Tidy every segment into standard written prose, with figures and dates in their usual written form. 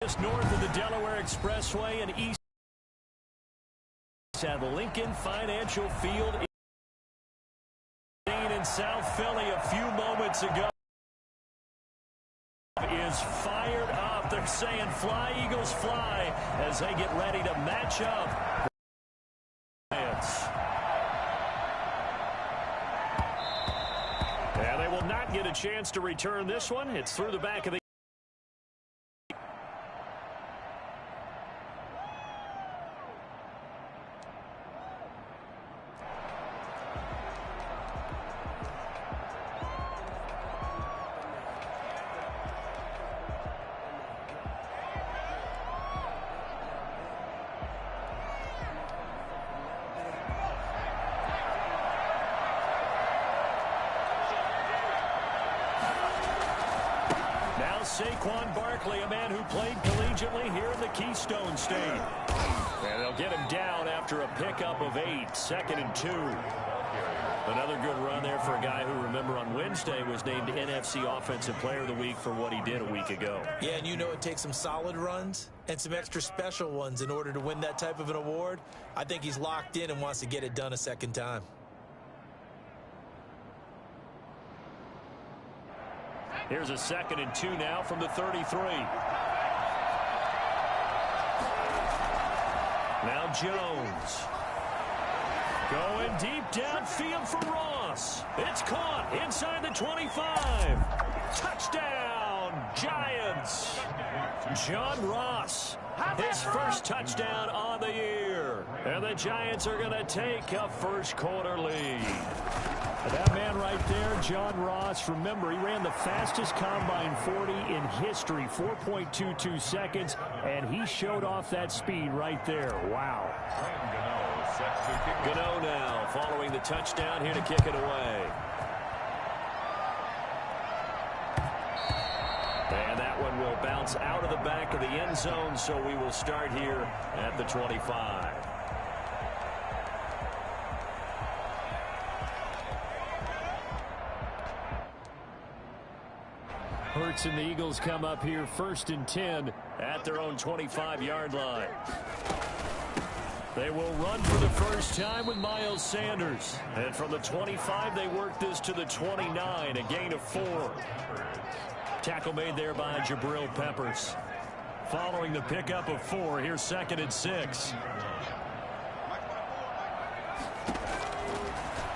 Just north of the Delaware Expressway and east at Lincoln Financial Field in South Philly a few moments ago is fired up. They're saying fly, Eagles, fly as they get ready to match up. And they will not get a chance to return this one. It's through the back of the Saquon Barkley, a man who played collegiately here in the Keystone State. And they'll get him down after a pickup of 8, 2nd and 2. Another good run there for a guy who, remember, on Wednesday was named NFC Offensive Player of the Week for what he did a week ago. Yeah, and you know it takes some solid runs and some extra special ones in order to win that type of an award. I think he's locked in and wants to get it done a second time. Here's a 2nd and 2 now from the 33. Now Jones. Going deep downfield for Ross. It's caught inside the 25. Touchdown, Giants. John Ross, his first touchdown on the year. And the Giants are going to take a first quarter lead. That man right there, John Ross, remember, he ran the fastest combine 40 in history, 4.22 seconds, and he showed off that speed right there. Wow. Gano now following the touchdown here to kick it away. And that one will bounce out of the back of the end zone, so we will start here at the 25. Hurts and the Eagles come up here 1st and 10 at their own 25-yard line. They will run for the first time with Miles Sanders. And from the 25, they work this to the 29, a gain of 4. Tackle made there by Jabril Peppers. Following the pickup of 4, here's 2nd and 6.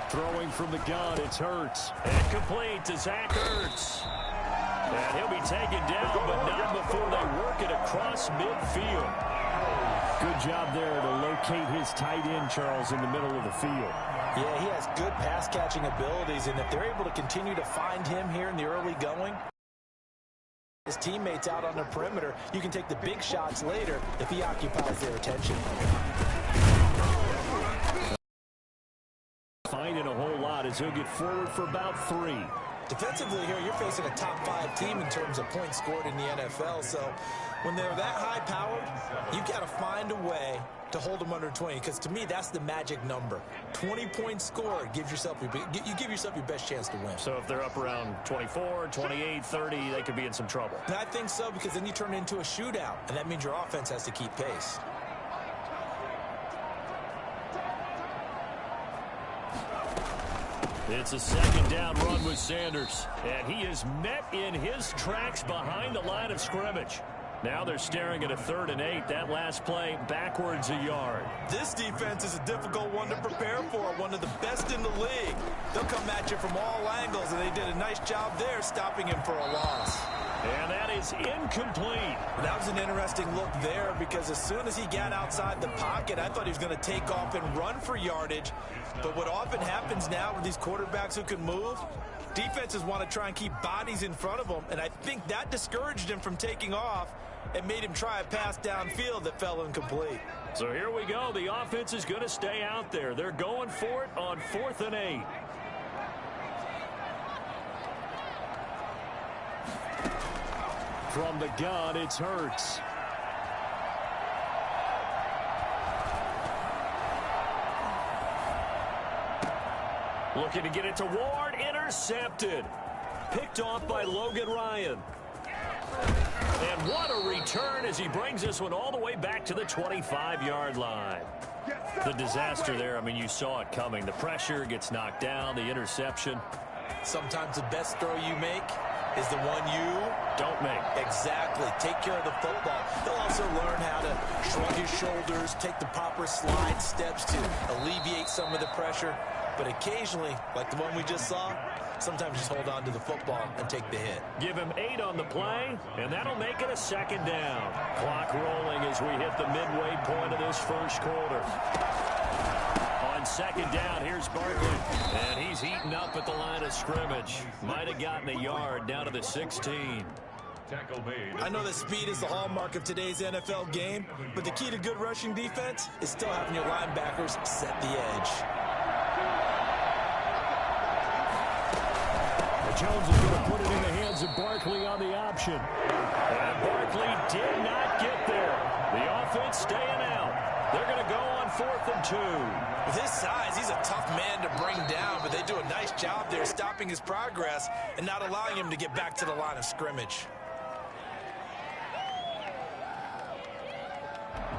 Throwing from the gun, it's Hurts. And complete to Zach Ertz. And he'll be taken down, but not before they work it across midfield. Good job there to locate his tight end, Charles, in the middle of the field. Yeah, he has good pass-catching abilities, and if they're able to continue to find him here in the early going, his teammates out on the perimeter, you can take the big shots later if he occupies their attention. Finding a whole lot as he'll get forward for about 3. Defensively here, you're facing a top-5 team in terms of points scored in the NFL. So when they're that high-powered, you've got to find a way to hold them under 20. Because to me, that's the magic number. 20 points scored gives yourself you give yourself your best chance to win. So if they're up around 24, 28, 30, they could be in some trouble. And I think so, because then you turn it into a shootout, and that means your offense has to keep pace. It's a 2nd down run with Sanders, and he is met in his tracks behind the line of scrimmage. Now they're staring at a 3rd and 8. That last play backwards a yard. This defense is a difficult one to prepare for, one of the best in the league. They'll come at you from all angles, and they did a nice job there stopping him for a loss. And that is incomplete. That was an interesting look there, because as soon as he got outside the pocket, I thought he was going to take off and run for yardage. But what often happens now with these quarterbacks who can move, defenses want to try and keep bodies in front of them, and I think that discouraged him from taking off and made him try a pass downfield that fell incomplete. So here we go. The offense is going to stay out there. They're going for it on 4th and 8. From the gun, it's Hurts. Looking to get it to Ward. Intercepted. Picked off by Logan Ryan. And what a return as he brings this one all the way back to the 25-yard line. The disaster there, I mean, you saw it coming. The pressure gets knocked down, the interception. Sometimes the best throw you make is the one you don't make. Exactly. Take care of the football. He'll also learn how to shrug his shoulders, take the proper slide steps to alleviate some of the pressure. But occasionally, like the one we just saw, sometimes just hold on to the football and take the hit. Give him 8 on the play, and that'll make it a second down. Clock rolling as we hit the midway point of this first quarter. On second down, here's Barkley, and he's heating up at the line of scrimmage. Might have gotten a yard down to the 16. I know that speed is the hallmark of today's NFL game, but the key to good rushing defense is still having your linebackers set the edge. Jones is going to put it in the hands of Barkley on the option. And Barkley did not get there. The offense staying out. They're going to go on 4th and 2. With his size, he's a tough man to bring down, but they do a nice job there stopping his progress and not allowing him to get back to the line of scrimmage.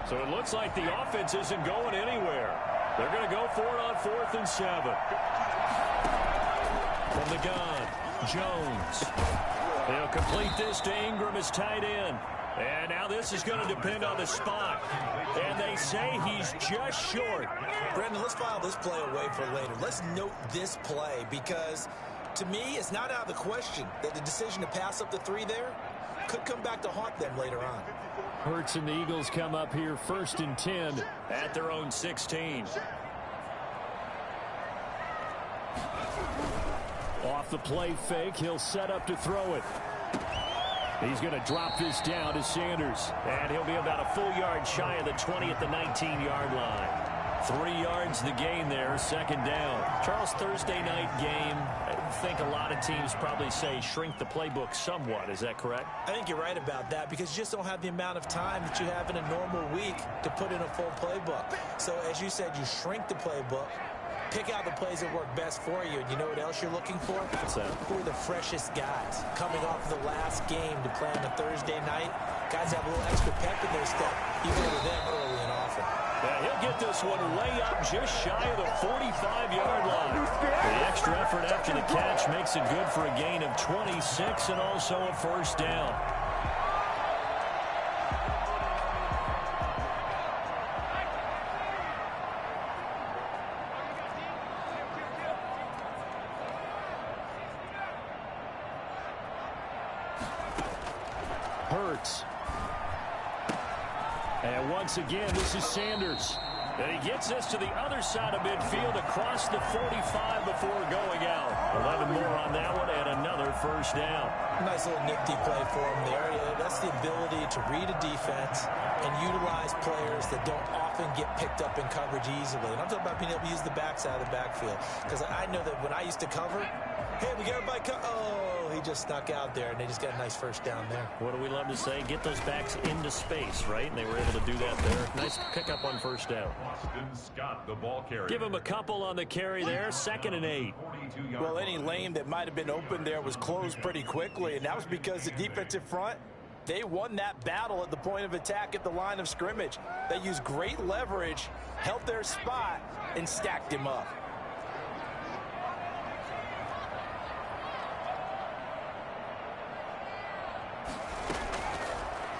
So it looks like the offense isn't going anywhere. They're going to go for it on 4th and 7. From the gun, Jones. He'll complete this to Ingram as tight end. And now this is going to depend on the spot. And they say he's just short. Brendan, let's file this play away for later. Let's note this play because, to me, it's not out of the question that the decision to pass up the 3 there could come back to haunt them later on. Hurts and the Eagles come up here 1st and 10 at their own 16. Off the play fake, he'll set up to throw it. He's going to drop this down to Sanders. And he'll be about a full yard shy of the 20 at the 19-yard line. 3 yards the gain there, 2nd down. Charles, Thursday night game, I think a lot of teams probably say shrink the playbook somewhat. Is that correct? I think you're right about that because you just don't have the amount of time that you have in a normal week to put in a full playbook. So as you said, you shrink the playbook. Pick out the plays that work best for you. And you know what else you're looking for? What's that? Who are the freshest guys coming off the last game to play on a Thursday night? Guys have a little extra pep in their step. You go to them early and often. Yeah, he'll get this one way up just shy of the 45-yard line. The extra effort after the catch makes it good for a gain of 26 and also a 1st down. Hurts. And once again, this is Sanders. And he gets this to the other side of midfield across the 45 before going out. 11 more on that one and another 1st down. Nice little nifty play for him there. That's the ability to read a defense and utilize players that don't often get picked up in coverage easily. And I'm talking about being able to use the backside of the backfield. Because I know that when I used to cover, hey, we got everybody oh, he just snuck out there, and they just got a nice 1st down there. What do we love to say? Get those backs into space, right? And they were able to do that there. Nice pickup on 1st down. Scott, the ball carrier. Give him a couple on the carry there. 2nd and 8. Well, any lane that might have been open there was closed pretty quickly, and that was because the defensive front, they won that battle at the point of attack at the line of scrimmage. They used great leverage, held their spot, and stacked him up.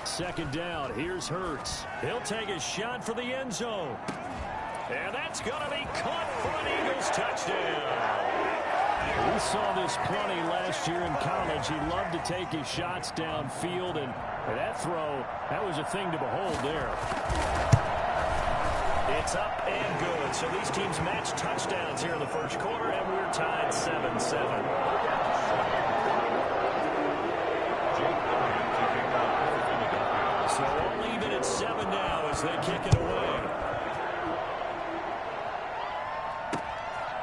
Second down. Here's Hurts. He'll take a shot for the end zone. And that's going to be caught for an Eagles touchdown. We saw this plenty last year in college. He loved to take his shots downfield, and that throw, that was a thing to behold there. It's up and good. So these teams match touchdowns here in the first quarter, and we're tied 7-7. So all even at 7 now as they kick it away.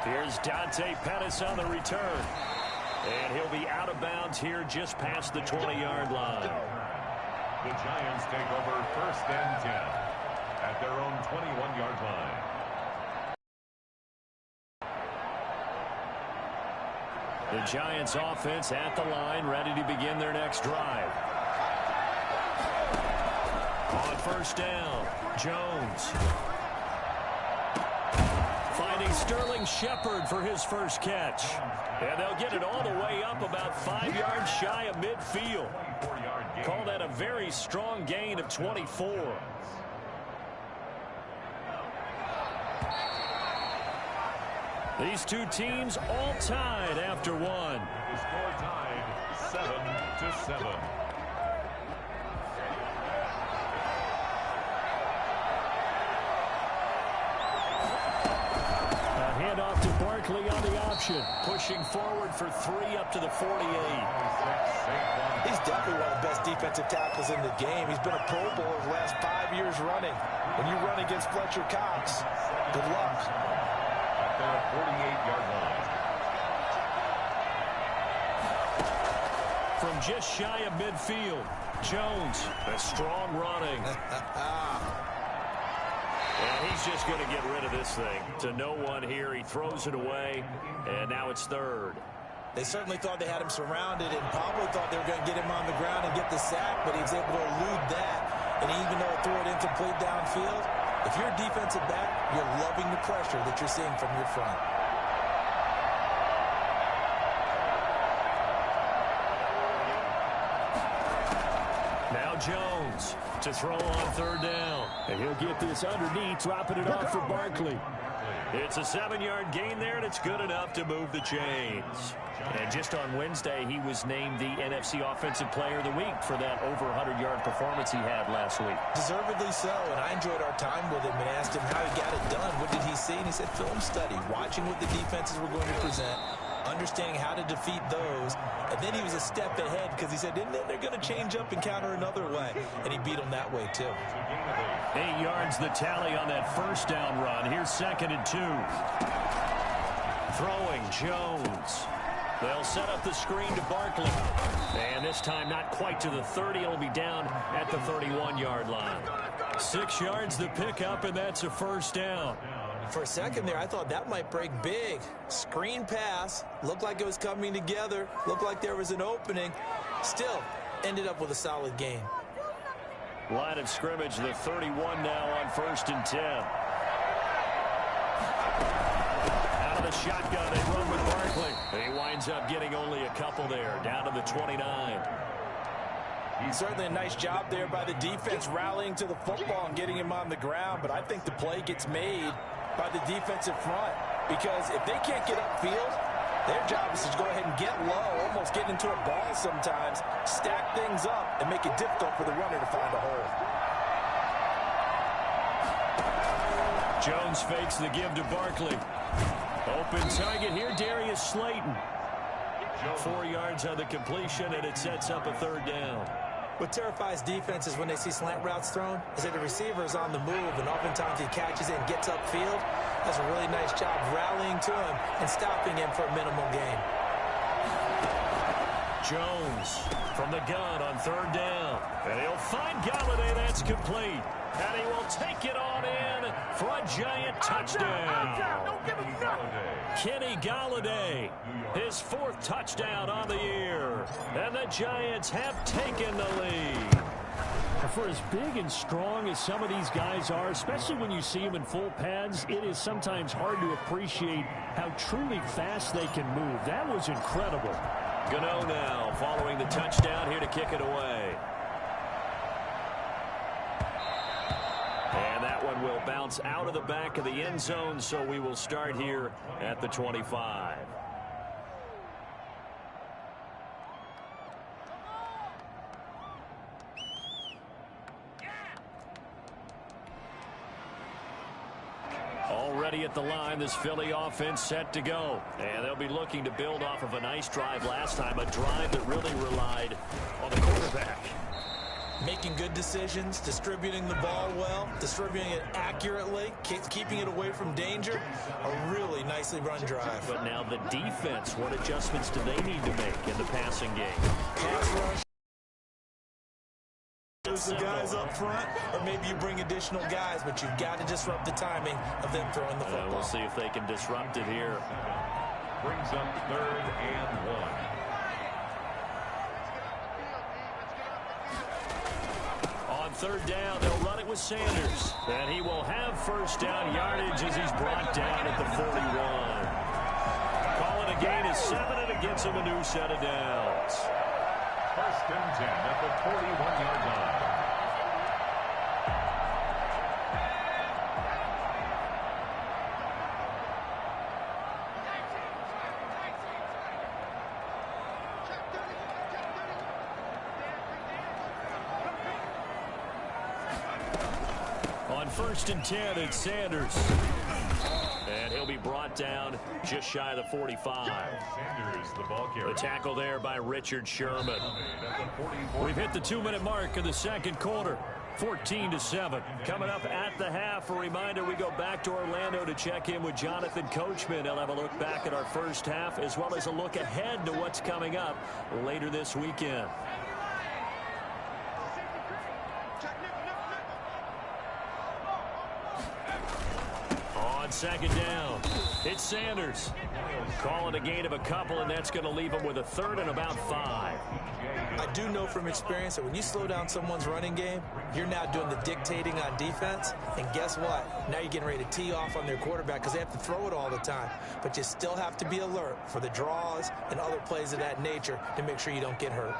Here's Dante Pettis on the return. And he'll be out of bounds here just past the 20-yard line. The Giants take over 1st and 10 at their own 21-yard line. The Giants offense at the line, ready to begin their next drive. On first down, Jones. Finding Sterling Shepard for his first catch. And they'll get it all the way up about 5 yards shy of midfield. Call that a very strong gain of 24. These two teams all tied after one. The score tied 7-7. Handoff to Barkley on the option. Pushing forward for 3 up to the 48. He's definitely one of the best defensive tackles in the game. He's been a Pro Bowler the last 5 years running. When you run against Fletcher Cox, good luck. At their 48-yard line. From just shy of midfield, Jones, a strong running. And he's just going to get rid of this thing. To no one here, he throws it away, and now it's third. They certainly thought they had him surrounded and probably thought they were going to get him on the ground and get the sack, but he was able to elude that. And even though it threw it incomplete downfield, if you're a defensive back, you're loving the pressure that you're seeing from your front. Now Jones to throw on third down. And he'll get this underneath, dropping it off for Barkley. It's a 7-yard gain there, and it's good enough to move the chains. And just on Wednesday, he was named the NFC Offensive Player of the Week for that over 100-yard performance he had last week. Deservedly so, and I enjoyed our time with him and asked him how he got it done. What did he see? And he said film study, watching what the defenses were going to present, understanding how to defeat those, and then he was a step ahead because he said, and then they're going to change up and counter another way, and he beat them that way too. 8 yards the tally on that first down run. Here's 2nd and 2. Throwing Jones. They'll set up the screen to Barkley. And this time not quite to the 30. It'll be down at the 31-yard line. 6 yards the pickup, and that's a first down. For a second there, I thought that might break big. Screen pass. Looked like it was coming together. Looked like there was an opening. Still, ended up with a solid gain. Line of scrimmage, the 31 now on 1st and 10. Out of the shotgun, they run with Barkley. He winds up getting only a couple there, down to the 29. Certainly a nice job there by the defense rallying to the football and getting him on the ground, but I think the play gets made by the defensive front because if they can't get upfield, their job is to go ahead and get low, almost get into a ball sometimes, stack things up, and make it difficult for the runner to find a hole. Jones fakes the give to Barkley. Open target here, Darius Slayton. 4 yards on the completion, and it sets up a third down. What terrifies defenses when they see slant routes thrown is that the receiver is on the move, and oftentimes he catches it and gets upfield. Does a really nice job rallying to him and stopping him for a minimal gain. Jones from the gun on third down. And he'll find Galladay. That's complete. And he will take it on in for a giant touchdown. Kenny Galladay, his 4th touchdown on the year. And the Giants have taken the lead. For as big and strong as some of these guys are, especially when you see them in full pads, it is sometimes hard to appreciate how truly fast they can move. That was incredible. Gano now following the touchdown here to kick it away. And that one will bounce out of the back of the end zone, so we will start here at the 25. Already at the line, this Philly offense set to go. And they'll be looking to build off of a nice drive last time, a drive that really relied on the quarterback. Making good decisions, distributing the ball well, distributing it accurately, keeping it away from danger. A really nicely run drive. But now the defense, what adjustments do they need to make in the passing game? Pass rush. The guys up front, or maybe you bring additional guys, but you've got to disrupt the timing of them throwing the football. We'll see if they can disrupt it here. Brings up 3rd and 1. On third down. They'll run it with Sanders. And he will have first down yardage as he's brought down at the 41. Call it a gain of 7, and it gets him a new set of downs. First and 10 at the 41-yard line. On first and 10, it's Sanders. And he'll be brought down just shy of the 45. Sanders, the ball carrier. The tackle there by Richard Sherman. We've hit the 2-minute mark of the second quarter. 14-7. Coming up at the half, a reminder we go back to Orlando to check in with Jonathan Coachman. He'll have a look back at our first half as well as a look ahead to what's coming up later this weekend. Second down. It's Sanders. Calling a gain of a couple, and that's going to leave him with a third and about 5. I do know from experience that when you slow down someone's running game, you're now doing the dictating on defense. And guess what? Now you're getting ready to tee off on their quarterback because they have to throw it all the time. But you still have to be alert for the draws and other plays of that nature to make sure you don't get hurt.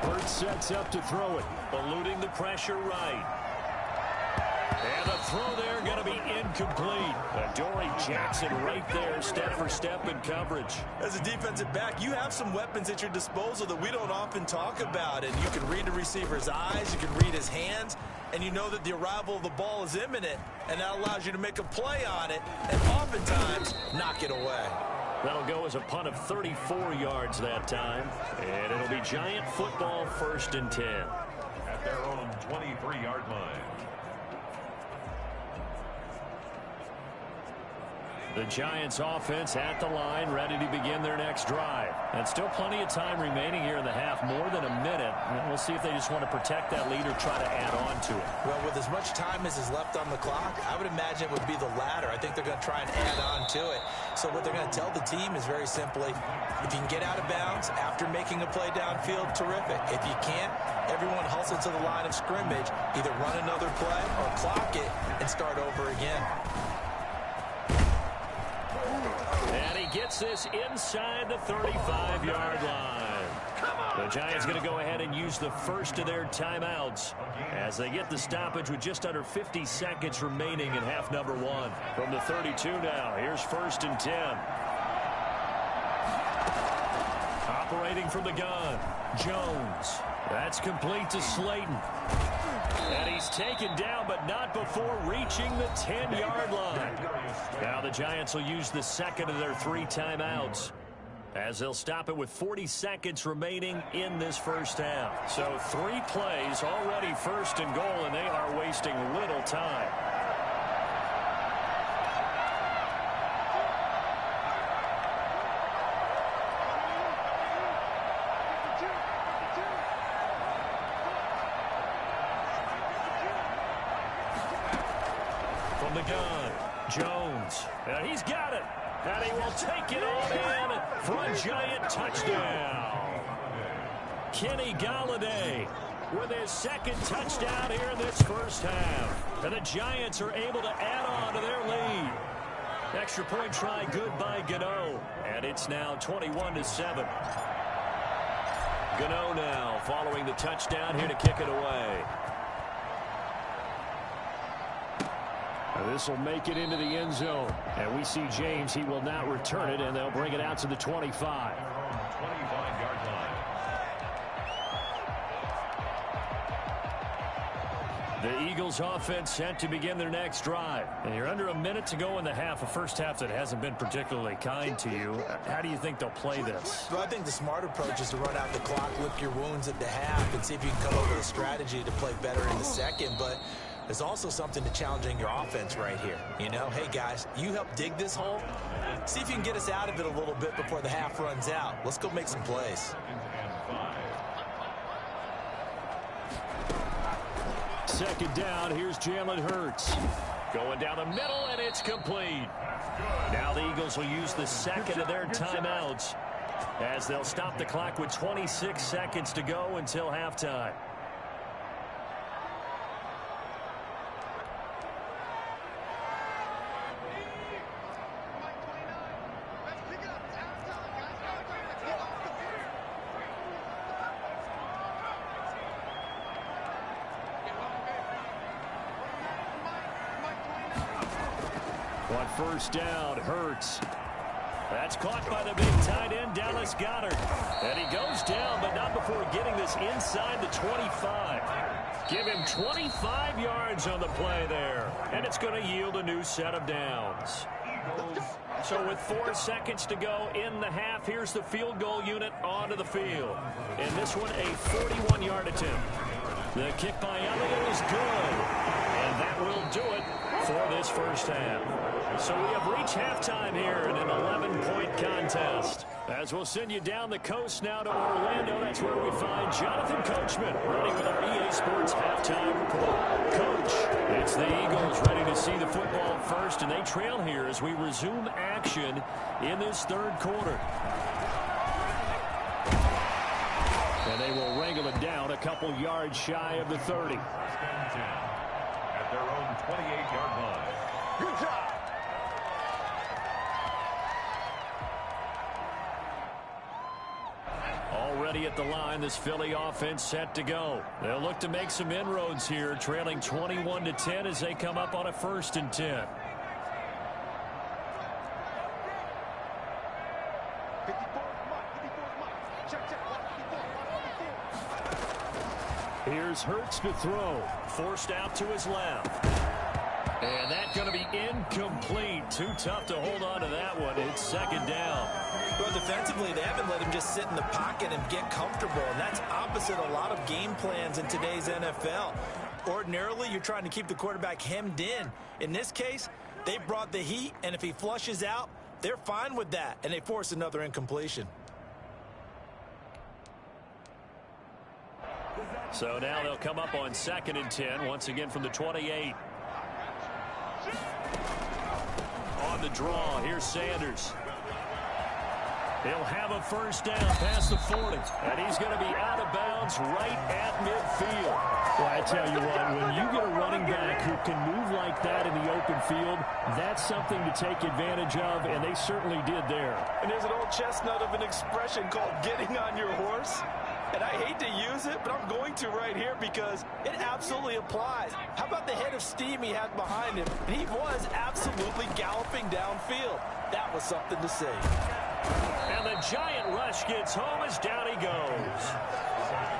Hurts sets up to throw it, eluding the pressure right. And the throw there going to be incomplete. Adoree Jackson right there, step for step in coverage. As a defensive back, you have some weapons at your disposal that we don't often talk about. And you can read the receiver's eyes, you can read his hands, and you know that the arrival of the ball is imminent. And that allows you to make a play on it and oftentimes knock it away. That'll go as a punt of 34 yards that time. And it'll be Giant football, first and 10. At their own 23-yard line. The Giants offense at the line, ready to begin their next drive. And still plenty of time remaining here in the half, more than a minute. And we'll see if they just want to protect that lead or try to add on to it. Well, with as much time as is left on the clock, I would imagine it would be the latter. I think they're going to try and add on to it. So what they're going to tell the team is very simply, if you can get out of bounds after making a play downfield, terrific. If you can't, everyone hustle to the line of scrimmage, either run another play or clock it and start over again. And he gets this inside the 35-yard line. The Giants going to go ahead and use the first of their timeouts as they get the stoppage with just under 50 seconds remaining in half number 1. From the 32 now, here's first and 10. Operating from the gun, Jones. That's complete to Slayton. And he's taken down, but not before reaching the 10-yard line. Now the Giants will use the second of their 3 timeouts as they'll stop it with 40 seconds remaining in this first half. So 3 plays already first and goal, and they are wasting little time. From the gun, Jones. And he's got it. And he will take it all in for a Giant touchdown. Kenny Golladay with his second touchdown here in this first half. And the Giants are able to add on to their lead. Extra point try good by Gano. And it's now 21-7. Gano now following the touchdown here to kick it away. This will make it into the end zone. And we see James. He will not return it, and they'll bring it out to the 25. 25-yard line. The Eagles offense set to begin their next drive. And you're under a minute to go in the half, a first half that hasn't been particularly kind to you. How do you think they'll play this? Well, I think the smart approach is to run out the clock, lick your wounds at the half, and see if you can come up with a strategy to play better in the second. But there's also something to challenging your offense right here. You know, hey, guys, you help dig this hole. See if you can get us out of it a little bit before the half runs out. Let's go make some plays. Second down, here's Jalen Hurts. Going down the middle, and it's complete. Now the Eagles will use the second of their timeouts as they'll stop the clock with 26 seconds to go until halftime. On first down, Hurts. That's caught by the big tight end, Dallas Goedert. And he goes down, but not before getting this inside the 25. Give him 25 yards on the play there. And it's going to yield a new set of downs. So with 4 seconds to go in the half, here's the field goal unit onto the field. And this one, a 41-yard attempt. The kick by Elliott is good. And that will do it for this first half. So we have reached halftime here in an 11-point contest. As we'll send you down the coast now to Orlando, that's where we find Jonathan Coachman running with our EA Sports halftime report. Coach, it's the Eagles ready to see the football first, and they trail here as we resume action in this third quarter. And they will wrangle it down a couple yards shy of the 30. At their own 28-yard line. Good job. Already at the line, this Philly offense set to go. They'll look to make some inroads here, trailing 21-10 as they come up on a 1st and 10. Here's Hurts to throw. Forced out to his left. And that's going to be incomplete. Too tough to hold on to that one. It's 2nd down. Well, defensively, they haven't let him just sit in the pocket and get comfortable. And that's opposite a lot of game plans in today's NFL. Ordinarily, you're trying to keep the quarterback hemmed in. In this case, they brought the heat, and if he flushes out, they're fine with that, and they force another incompletion. So now they'll come up on 2nd and 10, once again from the 28. On the draw, here's Sanders. He'll have a first down past the 40, and he's going to be out of bounds right at midfield. Well, I tell you what, when you get a running back who can move like that in the open field, that's something to take advantage of, and they certainly did there. And there's an old chestnut of an expression called getting on your horse. And I hate to use it, but I'm going to right here because it absolutely applies. How about the head of steam he had behind him? And he was absolutely galloping downfield. That was something to see. And the giant rush gets home as down he goes.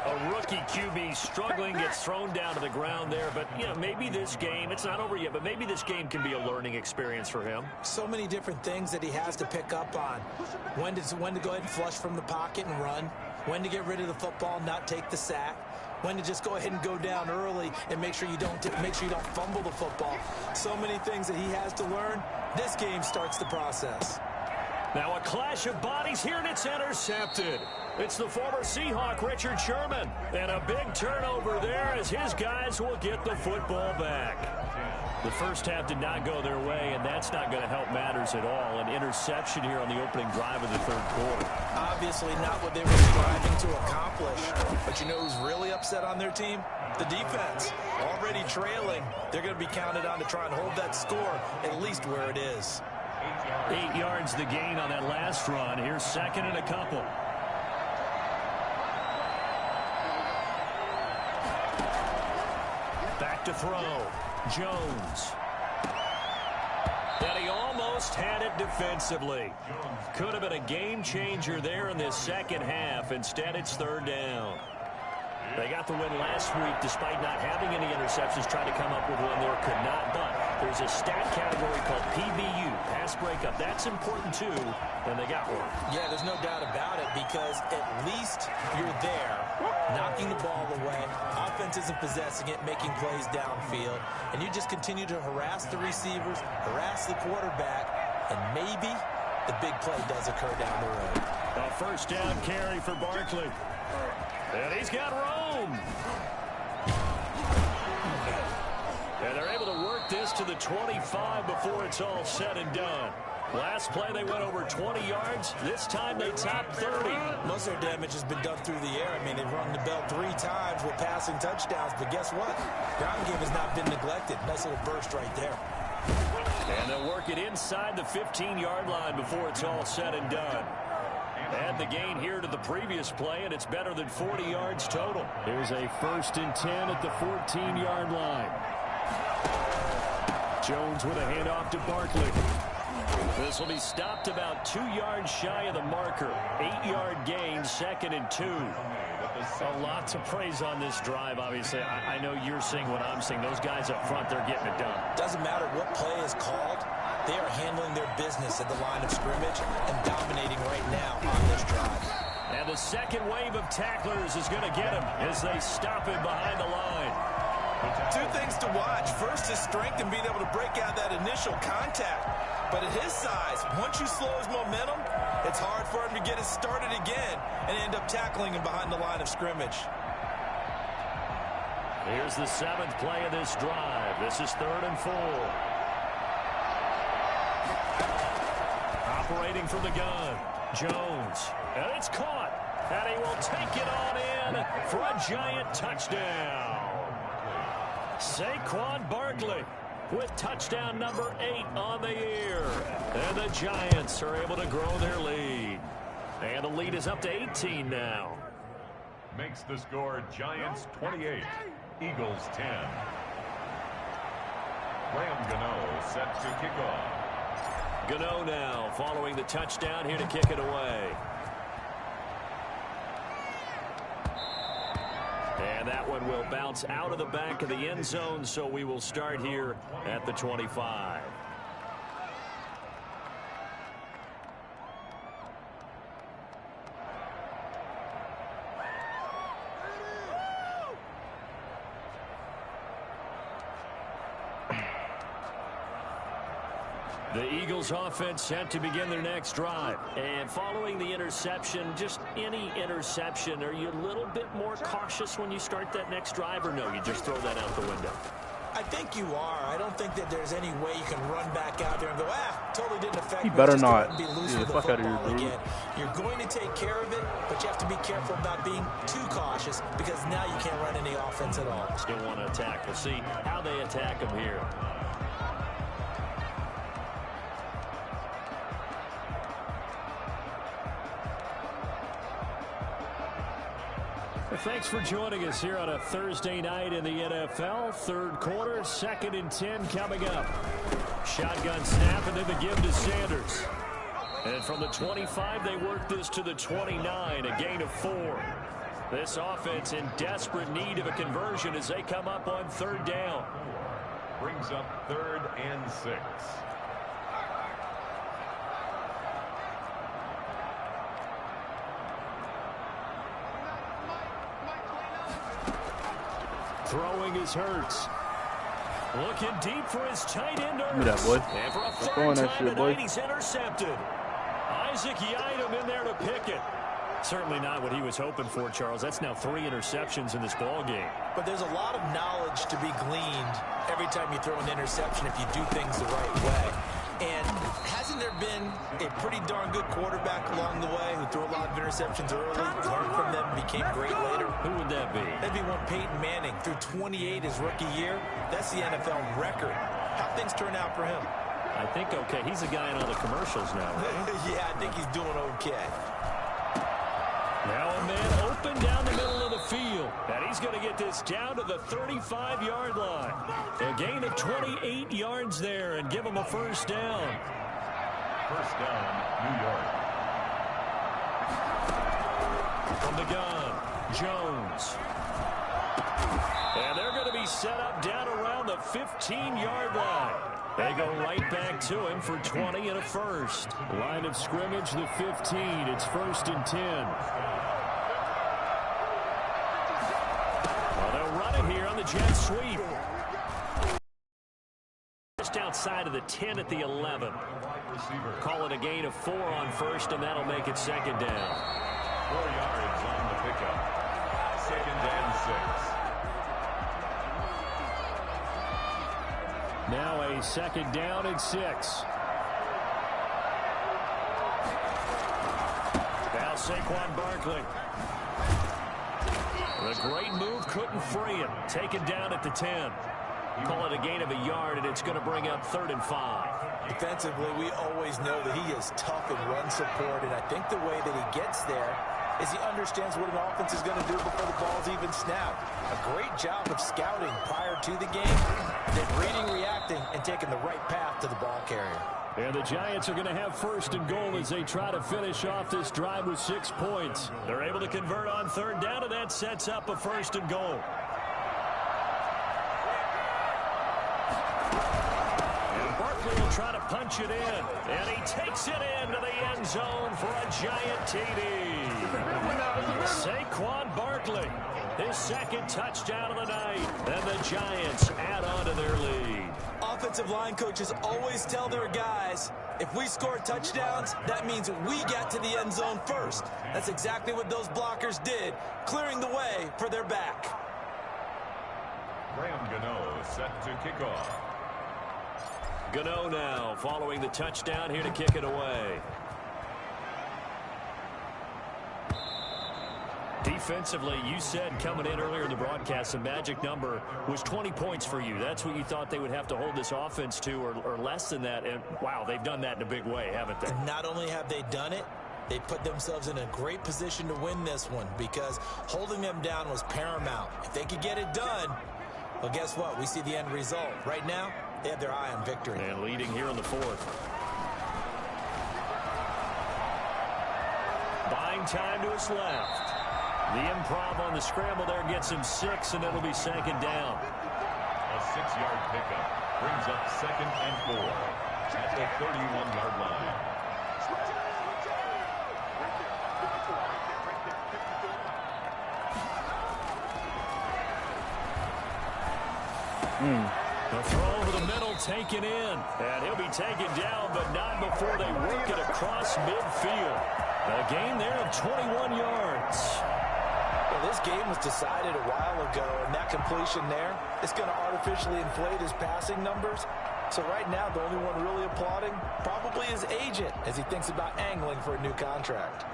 A rookie QB struggling, gets thrown down to the ground there. But, you know, maybe this game, it's not over yet, but maybe this game can be a learning experience for him. So many different things that he has to pick up on. When to go ahead and flush from the pocket and run. When to get rid of the football, not take the sack. When to just go ahead and go down early and make sure you don't fumble the football. So many things that he has to learn. This game starts the process. Now a clash of bodies here, and it's intercepted. It's the former Seahawk, Richard Sherman. And a big turnover there as his guys will get the football back. The first half did not go their way, and that's not going to help matters at all. An interception here on the opening drive of the third quarter. Obviously not what they were striving to accomplish. But you know who's really upset on their team? The defense. Already trailing. They're going to be counted on to try and hold that score at least where it is. 8 yards the gain on that last run. Here's 2nd and a couple. Back to throw. Jones. And he almost had it defensively. Could have been a game changer there in this second half. Instead, it's 3rd down. They got the win last week despite not having any interceptions. Tried to come up with one there, could not. But there's a stat category called PBU, pass breakup. That's important too, and they got one. Yeah, there's no doubt about it because at least you're there, knocking the ball away. Offense isn't possessing it, making plays downfield. And you just continue to harass the receivers, harass the quarterback, and maybe the big play does occur down the road. A first down carry for Barkley. And he's got Rome. And they're able to work this to the 25 before it's all said and done. Last play, they went over 20 yards. This time, they topped 30. Most of their damage has been done through the air. I mean, they've rung the bell 3 times with passing touchdowns. But guess what? Ground game has not been neglected. Nice little burst right there. And they'll work it inside the 15-yard line before it's all said and done. Add the gain here to the previous play, and it's better than 40 yards total. Here's a 1st and 10 at the 14-yard line. Jones with a handoff to Barkley. This will be stopped about 2 yards shy of the marker. 8-yard gain, 2nd and 2. A lot to praise on this drive, obviously. I know you're seeing what I'm seeing. Those guys up front, they're getting it done. Doesn't matter what play is called. They are handling their business at the line of scrimmage and dominating right now on this drive. And the second wave of tacklers is going to get him as they stop him behind the line. 2 things to watch. First, his strength and being able to break out that initial contact. But at his size, once you slow his momentum, it's hard for him to get it started again and end up tackling him behind the line of scrimmage. Here's the 7th play of this drive. This is 3rd and 4. Operating from the gun, Jones. And it's caught. And he will take it on in for a giant touchdown. Saquon Barkley with touchdown number 8 on the year. And the Giants are able to grow their lead. And the lead is up to 18 now. Makes the score Giants 28, Eagles 10. Graham Gano set to kick off. Gano now following the touchdown here to kick it away. And that one will bounce out of the back of the end zone, so we will start here at the 25. The Eagles offense set to begin their next drive. And following the interception, just any interception, are you a little bit more cautious when you start that next drive, or no, you just throw that out the window? I think you are. I don't think that there's any way you can run back out there and go, totally didn't affect me. You better Just not. be loose Yeah, with the fuck out of football here, dude. again. You're going to take care of it, but you have to be careful about being too cautious because now you can't run any offense at all. Still want to attack. We'll see how they attack him here. Thanks for joining us here on a Thursday night in the NFL. Third quarter, 2nd and 10 coming up. Shotgun snap and then the give to Sanders. And from the 25, they work this to the 29, a gain of 4. This offense in desperate need of a conversion as they come up on 3rd down. Brings up 3rd and 6. Throwing is Hurts. Looking deep for his tight end. Give me that, boy. And for a Stop 3rd throwing that time shit, boy. tonight, he's intercepted. Isaac Yiadom in there to pick it. Certainly not what he was hoping for, Charles. That's now 3 interceptions in this ball game. But there's a lot of knowledge to be gleaned every time you throw an interception if you do things the right way. And hasn't there been a pretty darn good quarterback along the way who threw a lot of interceptions early, learned from them, became great later? Who would that be? That'd be one Peyton Manning. Threw 28 his rookie year. That's the NFL record. How things turn out for him? I think okay. He's a guy in all the commercials now, right? Yeah, I think he's doing okay. Now a man open down the middle of the field. And he's going to get this down to the 35-yard line. A gain of 28 yards there and give him a 1st down. 1st down, New York. From the gun, Jones. And they're going to be set up down around the 15-yard line. They go right back to him for 20 and a 1st. Line of scrimmage, the 15. It's 1st and 10. Well, they'll run it here on the jet sweep. Just outside of the 10 at the 11. Call it a gain of 4 on 1st, and that'll make it 2nd down. 4 yards on the pickup. 2nd and 6. Now a 2nd down and 6. Now Saquon Barkley. The great move couldn't free him. Taken down at the 10. Call it a gain of a yard, and it's going to bring up 3rd and 5. Defensively, we always know that he is tough in run support, and I think the way that he gets there is he understands what an offense is going to do before the ball's even snapped. A great job of scouting prior to the game, then reading, reacting, and taking the right path to the ball carrier. And the Giants are going to have first and goal as they try to finish off this drive with 6 points. They're able to convert on third down, and that sets up a first and goal. And Barkley will try to punch it in, and he takes it into the end zone for a Giant TD. Saquon Barkley, his second touchdown of the night, and the Giants add on to their lead. Offensive line coaches always tell their guys, if we score touchdowns, that means we get to the end zone first. That's exactly what those blockers did, clearing the way for their back. Graham Gano set to kick off. Gano now following the touchdown here to kick it away. Defensively, you said coming in earlier in the broadcast, the magic number was 20 points for you. That's what you thought they would have to hold this offense to, or less than that. And, wow, they've done that in a big way, haven't they? And not only have they done it, they put themselves in a great position to win this one because holding them down was paramount. If they could get it done, well, guess what? We see the end result. Right now, they have their eye on victory. And leading here in the fourth. Buying time to his left. The improv on the scramble there gets him 6, and it'll be second down. A 6-yard pickup brings up 2nd and 4 at the 31-yard line. The throw over the middle taken in, and he'll be taken down, but not before they work it across midfield. A gain there of 21 yards. Well, this game was decided a while ago, and that completion there is going to artificially inflate his passing numbers. So right now, the only one really applauding probably his agent as he thinks about angling for a new contract.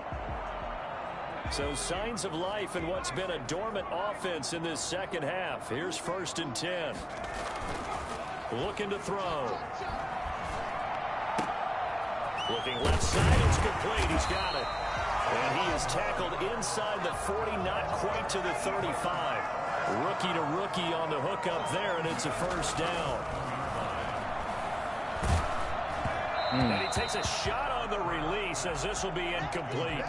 So signs of life in what's been a dormant offense in this second half. Here's 1st and 10. Looking to throw. Looking left side, it's complete. He's got it. And he is tackled inside the 40, not quite to the 35. Rookie to rookie on the hook up there, and it's a first down. And he takes a shot on the release as this will be incomplete.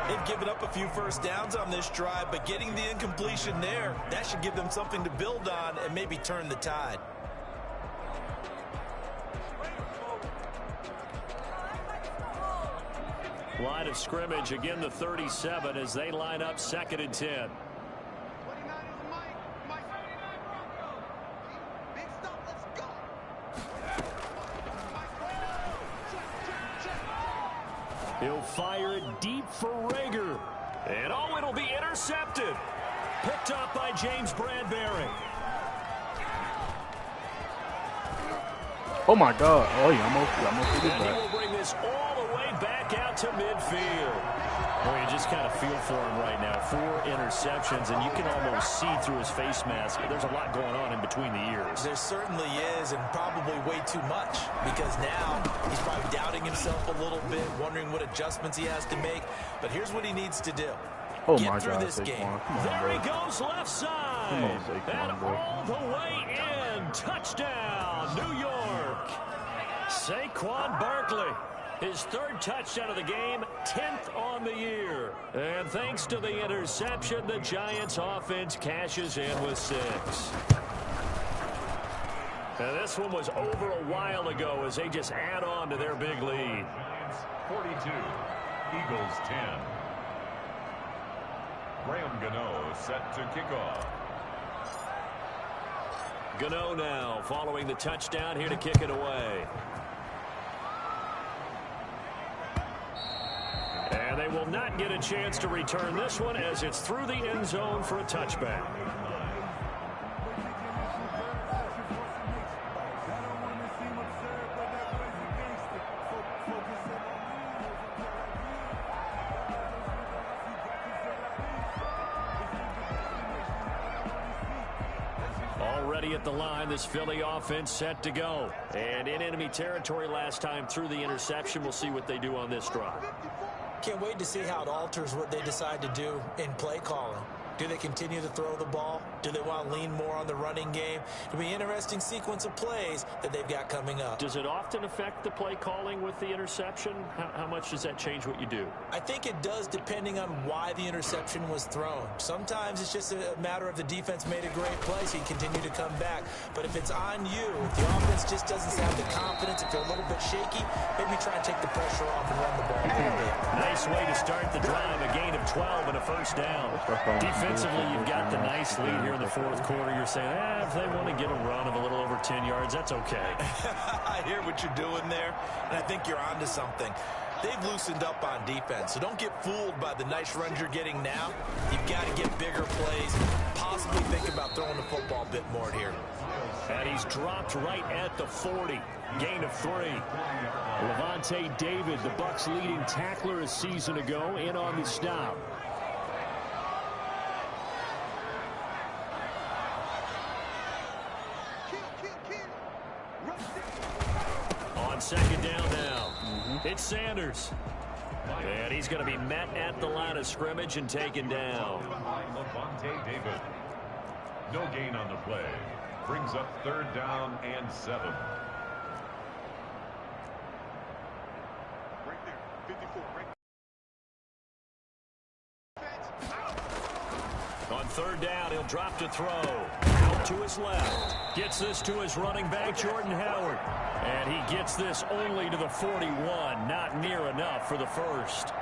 They've given up a few first downs on this drive, but getting the incompletion there, that should give them something to build on and maybe turn the tide. Line of scrimmage, again the 37 as they line up 2nd and 10. He'll fire it deep for Rager. And oh, it'll be intercepted. Picked up by James Bradbury. Oh, my God. Oh, yeah, almost did And he that. will bring this all the way back out to midfield. Well, you just kind of feel for him right now. 4 interceptions, and you can almost see through his face mask. There's a lot going on in between the ears. There certainly is, and probably way too much, because now he's probably doubting himself a little bit, wondering what adjustments he has to make. But here's what he needs to do. Oh, Get my through God, this game. Saquon. Come on, There bro. he goes left side. Come on, Saquon, And bro. all the way in. Touchdown, New York. Saquon Barkley. His 3rd touchdown of the game, 10th on the year. And thanks to the interception, the Giants offense cashes in with 6. And this one was over a while ago as they just add on to their big lead. 42, Eagles 10. Graham Gano set to kick off. Gano now following the touchdown here to kick it away. And they will not get a chance to return this one as it's through the end zone for a touchback. Already at the line, this Philly offense set to go. And in enemy territory last time through the interception. We'll see what they do on this drive. Can't wait to see how it alters what they decide to do in play calling. Do they continue to throw the ball? Do they want to lean more on the running game? It'll be an interesting sequence of plays that they've got coming up. Does it often affect the play calling with the interception? How much does that change what you do? I think it does, depending on why the interception was thrown. Sometimes it's just a matter of the defense made a great play, so you continue to come back. But if it's on you, if the offense just doesn't have the confidence, if they're a little bit shaky, maybe try and take the pressure off and run the ball a little bit. Nice way to start the drive, a gain of 12 and a first down. Defensively, you've got the nice lead here in the fourth quarter. You're saying, if they want to get a run of a little over 10 yards, that's okay. I hear what you're doing there, and I think you're onto something. They've loosened up on defense, so don't get fooled by the nice runs you're getting now. You've got to get bigger plays, possibly think about throwing the football a bit more here. And he's dropped right at the 40. Gain of 3. Levante David, the Bucs' leading tackler a season ago, in on the stop. On second down now. It's Sanders. And he's going to be met at the line of scrimmage and taken down. Levante David. No gain on the play. Brings up 3rd down and 7. Right there, 54. Right. On 3rd down, he'll drop to throw. Out to his left. Gets this to his running back, Jordan Howard. And he gets this only to the 41. Not near enough for the first.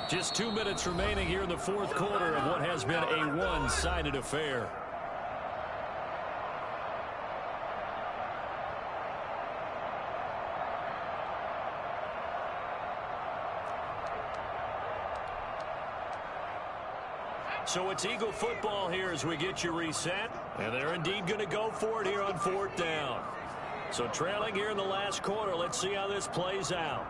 Just 2 minutes remaining here in the fourth quarter of what has been a one-sided affair. So it's Eagle football here as we get you reset. And they're indeed going to go for it here on 4th down. So trailing here in the last quarter. Let's see how this plays out.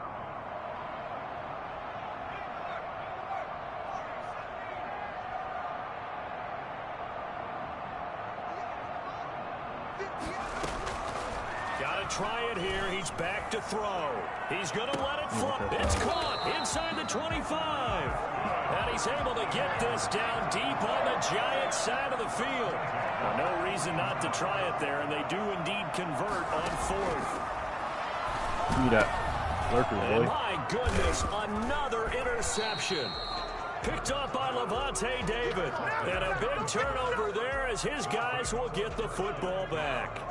Got to try it here. He's back to throw. He's going to let it fly. It's caught inside the 25. And he's able to get this down deep on the Giants side of the field. Well, no reason not to try it there, and they do indeed convert on 4th. See that lurker, boy. My goodness, another interception. Picked up by Levante David. And a big turnover there as his guys will get the football back.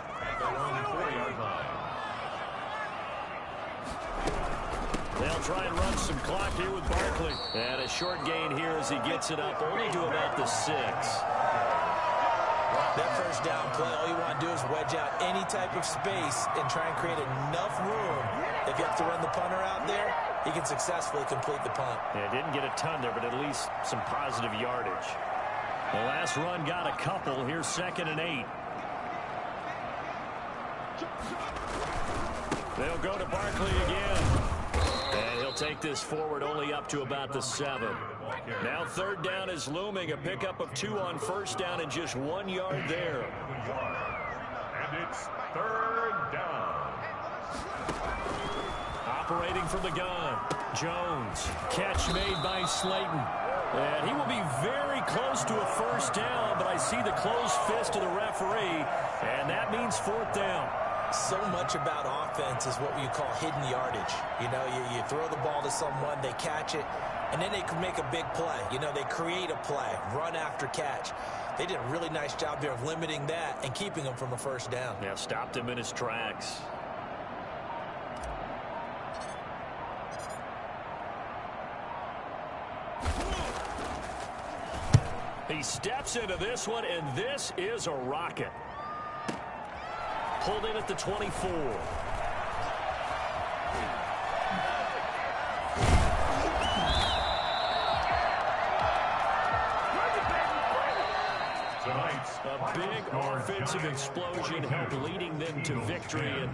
They'll try and run some clock here with Barkley. And a short gain here as he gets it up only to about the 6. That first down play, all you want to do is wedge out any type of space and try and create enough room. If you have to run the punter out there, he can successfully complete the punt. Yeah, didn't get a ton there, but at least some positive yardage. The last run got a couple. Here's 2nd and 8. They'll go to Barkley again. And he'll take this forward only up to about the 7. Now 3rd down is looming. A pickup of 2 on 1st down and just 1 yard there. And it's 3rd down. Operating from the gun. Jones. Catch made by Slayton. And he will be very close to a 1st down, but I see the closed fist of the referee, and that means 4th down. So much about offense is what you call hidden yardage. You know, you throw the ball to someone, they catch it, and then they can make a big play. You know, they create a play, run after catch. They did a really nice job there of limiting that and keeping him from a 1st down. Yeah, stopped him in his tracks. He steps into this one, and this is a rocket. Pulled in at the 24. tonight's A big offensive explosion helped leading them to victory. And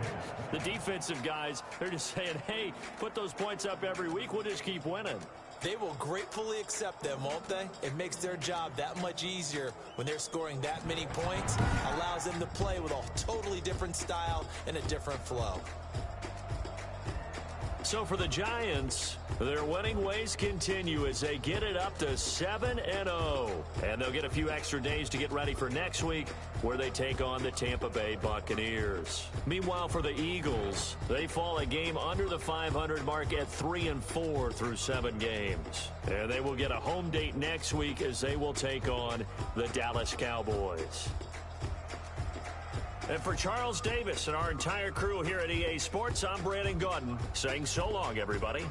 the defensive guys, they're just saying, hey, put those points up every week. We'll just keep winning. They will gratefully accept them, won't they? It makes their job that much easier when they're scoring that many points. Allows them to play with a totally different style and a different flow. So for the Giants, their winning ways continue as they get it up to 7-0. And they'll get a few extra days to get ready for next week, where they take on the Tampa Bay Buccaneers. Meanwhile, for the Eagles, they fall a game under the 500 mark at 3-4 through 7 games. And they will get a home date next week as they will take on the Dallas Cowboys. And for Charles Davis and our entire crew here at EA Sports, I'm Brandon Gaudin saying so long, everybody.